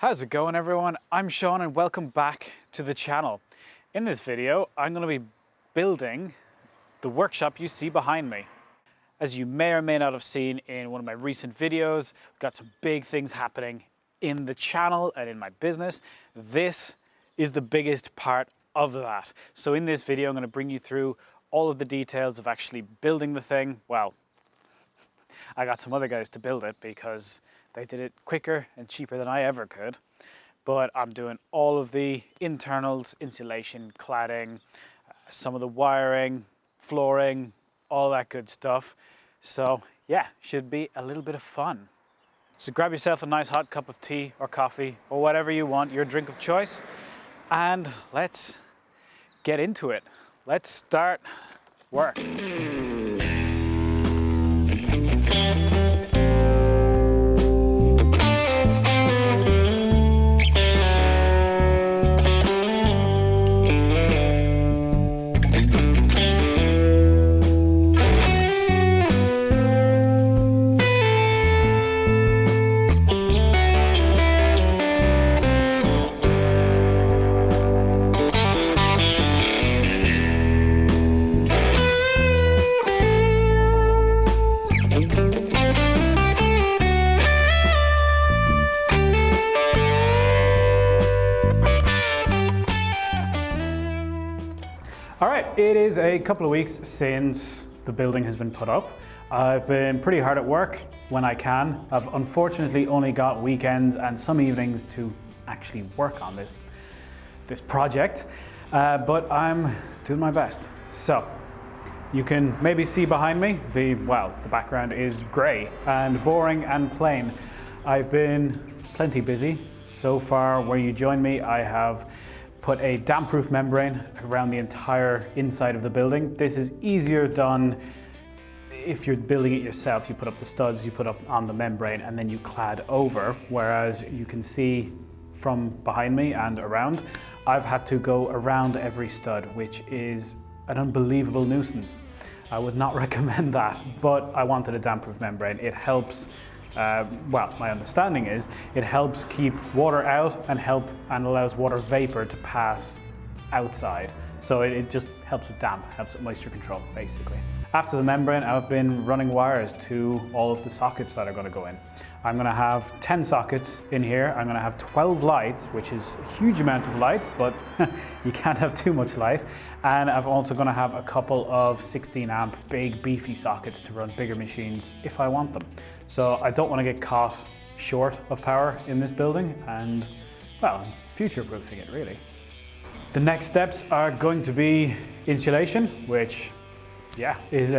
How's it going, everyone? I'm Sean and welcome back to the channel. In this video, I'm going to be building the workshop you see behind me. As you may or may not have seen in one of my recent videos, we've got some big things happening in the channel and in my business. This is the biggest part of that. So in this video, I'm going to bring you through all of the details of actually building the thing. Well, I got some other guys to build it because they did it quicker and cheaper than I ever could. But I'm doing all of the internals, insulation, cladding, some of the wiring, flooring, all that good stuff. So yeah, should be a little bit of fun. So grab yourself a nice hot cup of tea or coffee or whatever you want, your drink of choice, and let's get into it. Let's start work. All right, it is a couple of weeks since the building has been put up. I've been pretty hard at work when I can. I've unfortunately only got weekends and some evenings to actually work on this project, but I'm doing my best. So you can maybe see behind me, the background is gray and boring and plain. I've been plenty busy. So far, where you join me, I have put a damp-proof membrane around the entire inside of the building. This is easier done if you're building it yourself. You put up the studs, you put up on the membrane, and then you clad over. Whereas you can see from behind me and around, I've had to go around every stud, which is an unbelievable nuisance. I would not recommend that, but I wanted a damp-proof membrane. It helps. My understanding is it helps keep water out and allows water vapor to pass outside. So it just helps with damp, helps with moisture control, basically. After the membrane, I've been running wires to all of the sockets that are going to go in. I'm going to have 10 sockets in here. I'm going to have 12 lights, which is a huge amount of lights, but you can't have too much light. And I'm also going to have a couple of 16 amp big beefy sockets to run bigger machines if I want them. So I don't want to get caught short of power in this building and, well, future-proofing it really. The next steps are going to be insulation, which is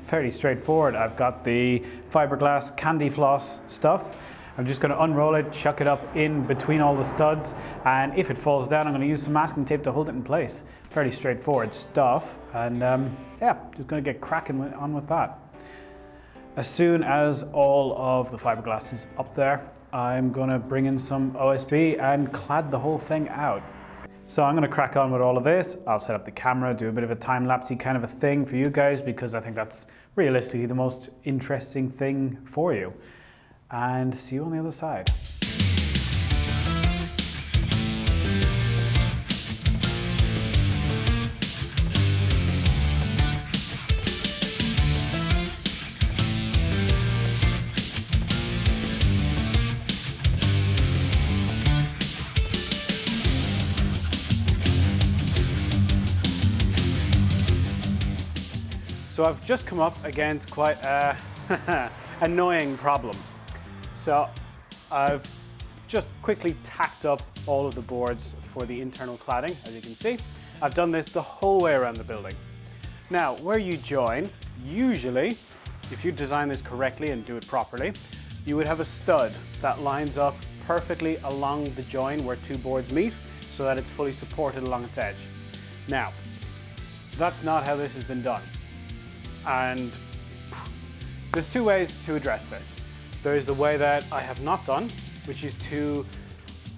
fairly straightforward. I've got the fiberglass candy floss stuff. I'm just going to unroll it, chuck it up in between all the studs, and if it falls down, I'm going to use some masking tape to hold it in place. Fairly straightforward stuff, and just going to get cracking on with that. As soon as all of the fiberglass is up there, I'm going to bring in some OSB and clad the whole thing out. So I'm going to crack on with all of this. I'll set up the camera, do a bit of a time-lapsey kind of a thing for you guys because I think that's realistically the most interesting thing for you. And see you on the other side. So I've just come up against quite a annoying problem. So I've just quickly tacked up all of the boards for the internal cladding, as you can see. I've done this the whole way around the building. Now, where you join, usually, if you design this correctly and do it properly, you would have a stud that lines up perfectly along the join where two boards meet so that it's fully supported along its edge. Now, that's not how this has been done. And there's two ways to address this. There is the way that I have not done, which is to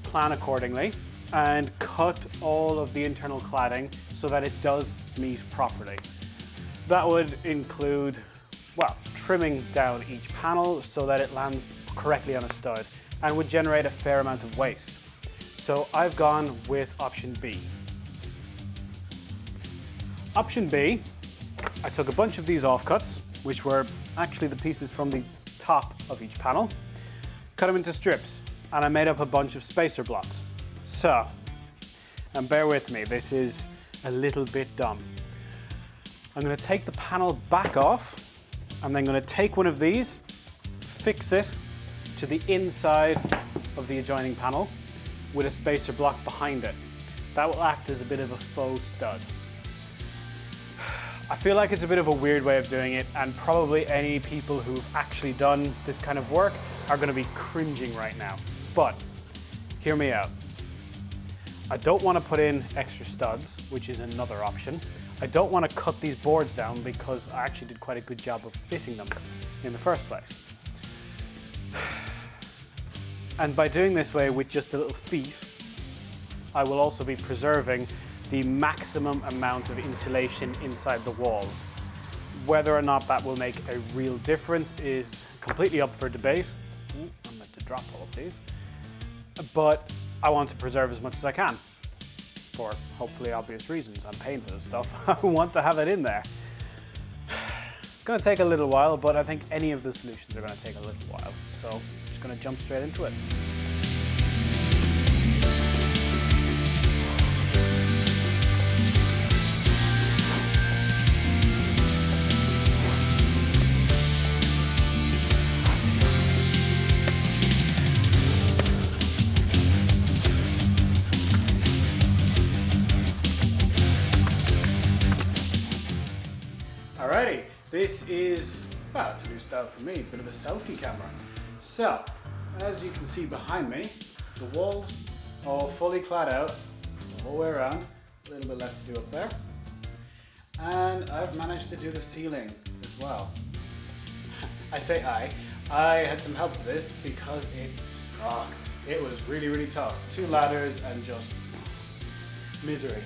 plan accordingly and cut all of the internal cladding so that it does meet properly. That would include, well, trimming down each panel so that it lands correctly on a stud. and would generate a fair amount of waste. So I've gone with option B. Option B, I took a bunch of these offcuts, which were actually the pieces from the top of each panel, cut them into strips, and I made up a bunch of spacer blocks. So, and bear with me, this is a little bit dumb. I'm going to take the panel back off, and then going to take one of these, fix it to the inside of the adjoining panel with a spacer block behind it. That will act as a bit of a faux stud. I feel like it's a bit of a weird way of doing it, and probably any people who've actually done this kind of work are going to be cringing right now. But hear me out. I don't want to put in extra studs, which is another option. I don't want to cut these boards down because I actually did quite a good job of fitting them in the first place. And by doing this way with just the little feet, I will also be preserving the maximum amount of insulation inside the walls. Whether or not that will make a real difference is completely up for debate. Ooh, I'm meant to drop all of these. But I want to preserve as much as I can, for hopefully obvious reasons. I'm paying for this stuff. I want to have it in there. It's going to take a little while, but I think any of the solutions are going to take a little while. So I'm just going to jump straight into it. Alrighty, this is, well, it's a new style for me, a bit of a selfie camera. So, as you can see behind me, the walls all fully clad out, the whole way around, a little bit left to do up there. And I've managed to do the ceiling as well. I say I had some help for this because it sucked. It was really, really tough. 2 ladders and just misery.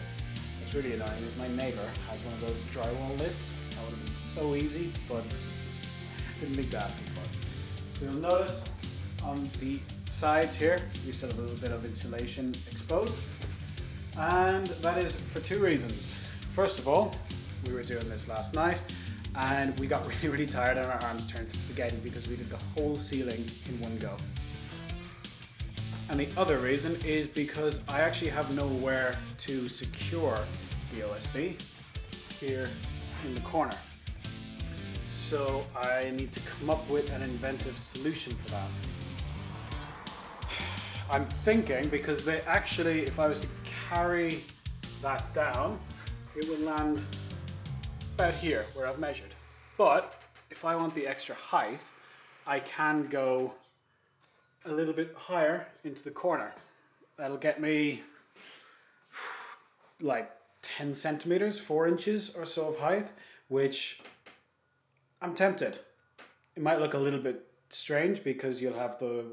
What's really annoying is my neighbor has one of those drywall lifts. That would have been so easy, but didn't think to ask him for it. So you'll notice on the sides here, we still have a little bit of insulation exposed. And that is for 2 reasons. First of all, we were doing this last night and we got really, really tired and our arms turned to spaghetti because we did the whole ceiling in one go. And the other reason is because I actually have nowhere to secure the OSB here in the corner. So I need to come up with an inventive solution for that. I'm thinking, because they actually, if I was to carry that down, it would land about here where I've measured. But if I want the extra height, I can go a little bit higher into the corner. That'll get me like 10 centimeters, 4 inches or so of height, which I'm tempted. It might look a little bit strange because you'll have the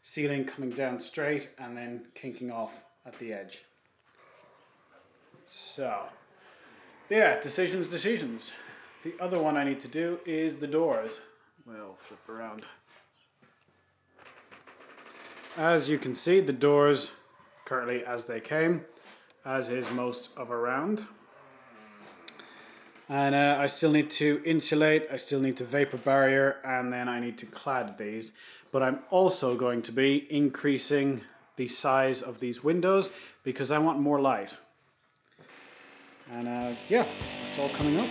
ceiling coming down straight and then kinking off at the edge. So, yeah, decisions. The other one I need to do is the doors. We'll flip around. As you can see, the doors currently as they came, as is most of around. And I still need to insulate, I still need to vapor barrier, and then I need to clad these. But I'm also going to be increasing the size of these windows because I want more light. And yeah, it's all coming up.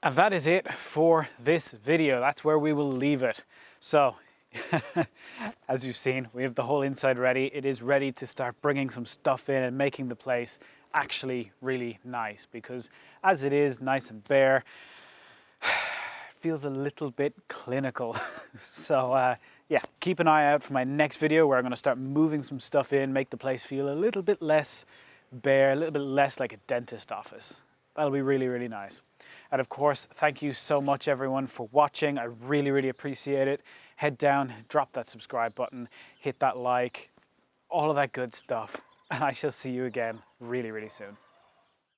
And that is it for this video. That's where we will leave it. So, as you've seen, we have the whole inside ready. It is ready to start bringing some stuff in and making the place actually really nice, because as it is nice and bare, it feels a little bit clinical. So yeah, keep an eye out for my next video where I'm going to start moving some stuff in, make the place feel a little bit less bare, a little bit less like a dentist office. That'll be really, really nice. And of course, thank you so much everyone for watching. I really, really appreciate it. Head down, drop that subscribe button, hit that like, all of that good stuff. And I shall see you again really, really soon.